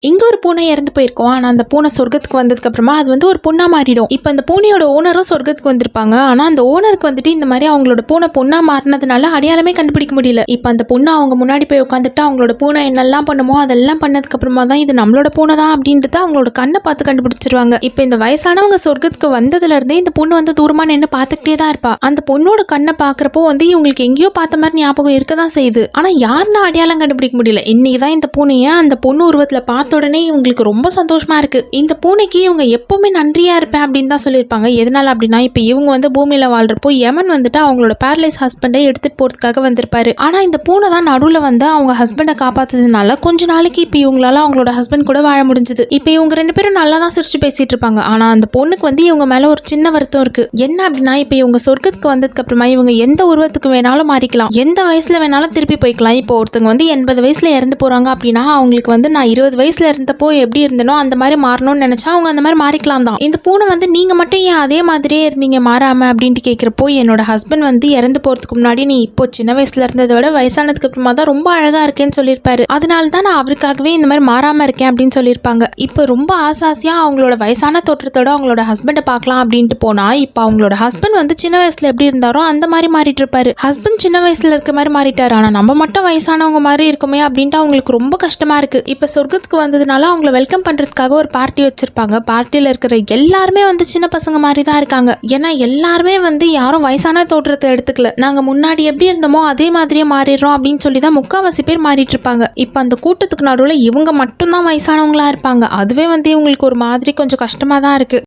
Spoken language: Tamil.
இங்க ஒரு பூனை இறந்து போயிருக்கும். ஆனா அந்த பூனை சொர்க்கத்துக்கு வந்ததுக்கு அப்புறமா அது வந்து ஒரு பொண்ணா மாறிடும். இப்ப அந்த பூனையோட ஓனரும் சொர்க்கத்துக்கு வந்திருப்பாங்க. ஆனா அந்த ஓனருக்கு வந்துட்டு இந்த மாதிரி அவங்களோட பூனை பொண்ணா மாறினதுனால அடையாளமே கண்டுபிடிக்க முடியல. இப்ப அந்த பொண்ணு அவங்க முன்னாடி போய் உட்காந்துட்டு அவங்களோட பூனை என்னெல்லாம் பண்ணுமோ அதெல்லாம் பண்ணதுக்கு அப்புறமா தான் இது நம்மளோட பூனை தான் அப்படின்றத அவங்களோட கண்ணை பார்த்து கண்டுபிடிச்சிருவாங்க. இப்ப இந்த வயசானவங்க சொர்க்கத்துக்கு வந்ததுல இருந்தே இந்த பொண்ணு வந்து தூரமா நின்று பார்த்துக்கிட்டே தான் இருப்பா. அந்த பொண்ணோட கண்ணை பாக்குறப்போ வந்து இவங்களுக்கு எங்கேயோ பார்த்த மாதிரி ஞாபகம் இருக்கதான் செய்யுது. ஆனா யாருன்னு அடையாளம் கண்டுபிடிக்க முடியல. இன்னைக்குதான் இந்த பூனையை அந்த பொண்ணு உருவத்துல பார்த்த உடனே இவங்களுக்கு ரொம்ப சந்தோஷமா இருக்கு. இந்த பூனைக்கு இவங்க எப்பவுமே நன்றியா இருப்பேன் அப்படின்னு தான் சொல்லியிருப்பாங்க. எதனால அப்படின்னா இப்ப இவங்க வந்து பூமியில வாழ்றப்போ யமன் வந்துட்டு அவங்களோட பேரலைஸ் ஹஸ்பண்டை எடுத்துட்டு போறதுக்காக வந்திருப்பாரு. ஆனா இந்த பூனை தான் நடுவுல வந்து அவங்க ஹஸ்பண்டை காப்பாத்துறதுனால கொஞ்ச நாளைக்கு இப்ப இவங்களால அவங்களோட ஹஸ்பண்ட் கூட வாழ முடிஞ்சது. இப்ப இவங்க ரெண்டு பேரும் நல்லா தான் சிரிச்சு பேசிட்டு இருப்பாங்க. ஆனா அந்த பொண்ணுக்கு வந்து இவங்க மேல ஒரு சின்ன வருத்தம் இருக்கு. என்ன அப்படின்னா இப்ப இவங்க சொர்க்கத்துக்கு வந்ததுக்கு அப்புறமா இவங்க எந்த உருவத்துக்கு வேணாலும் மாறிக்கலாம், எந்த வயசுல வேணாலும் திருப்பி போய்க்கலாம். இப்போ ஒருத்தவங்க வந்து 80 வயசுல இறந்து போறாங்க அப்படின்னா அவங்களுக்கு வந்து நான் 20 வயசுல இருந்தப்போ எப்படி இருந்தனோ அந்த மாதிரி மாறணும்னு நினைச்சா அவங்க அந்த மாதிரி மாறிக்கலாம் தான். இந்த பூனை வந்து நீங்க மட்டும் ஏன் அதே மாதிரியே இருந்தீங்க மாறாம அப்படின்ட்டு கேட்கிறப்போ என்னோட ஹஸ்பண்ட் வந்து இறந்து போறதுக்கு முன்னாடி நீ இப்போ சின்ன வயசுல இருந்ததை விட வயசானதுக்கு அப்புறமா தான் ரொம்ப அழகா இருக்கேன்னு சொல்லியிருப்பாரு. அதனால தான் நான் அவருக்காகவே இந்த மாதிரி மாறாம இருக்கேன் அப்படின்னு சொல்லியிருப்பாங்க. இப்போ ரொம்ப ஆசாசியா அவங்களோட வயசான தோற்றத்தோட அவங்களோட ஹஸ்பண்டை பார்க்கலாம் அப்படின்ட்டு போனா இப்போ அவங்களோட ஹஸ்பண்ட் வந்து சின்ன வயசுல எப்படி இருந்தாரோ அந்த மாதிரி மாறிட்டு இருப்பாரு. ஹஸ்பண்ட் சின்ன வயசுல இருக்க மாதிரி மாறிட்டாரு. ஆனா நம்ம மட்டும் வயசானவங்க மாதிரி இருக்குமே அப்படின்ட்டு அவங்களுக்கு ரொம்ப கஷ்டமா இருக்கு. இப்ப சொர்க்கத்துக்கு வந்ததுனால அவங்கள வெல்கம் பண்றதுக்காக ஒரு பார்ட்டி வச்சிருப்பாங்க. பார்ட்டியில இருக்கிற எல்லாருமே வந்து சின்ன பசங்க மாதிரி தான் இருக்காங்க. ஏன்னா எல்லாருமே வந்து யாரும் வயசான தோற்றத்தை எடுத்துக்கல. நாங்க முன்னாடி எப்படி இருந்தோமோ அதே மாதிரியே மாறிடுறோம் அப்படின்னு சொல்லி தான் முக்காவாசி பேர் மாறிட்டு இருப்பாங்க. இப்ப அந்த கூட்டத்துக்கு நடுவில் இவங்க மட்டும்தான் வயசானவங்களா இருப்பாங்க. அதுவே வந்து இவங்களுக்கு ஒரு மாதிரி கொஞ்சம் கஷ்டமா தான் இருக்கு.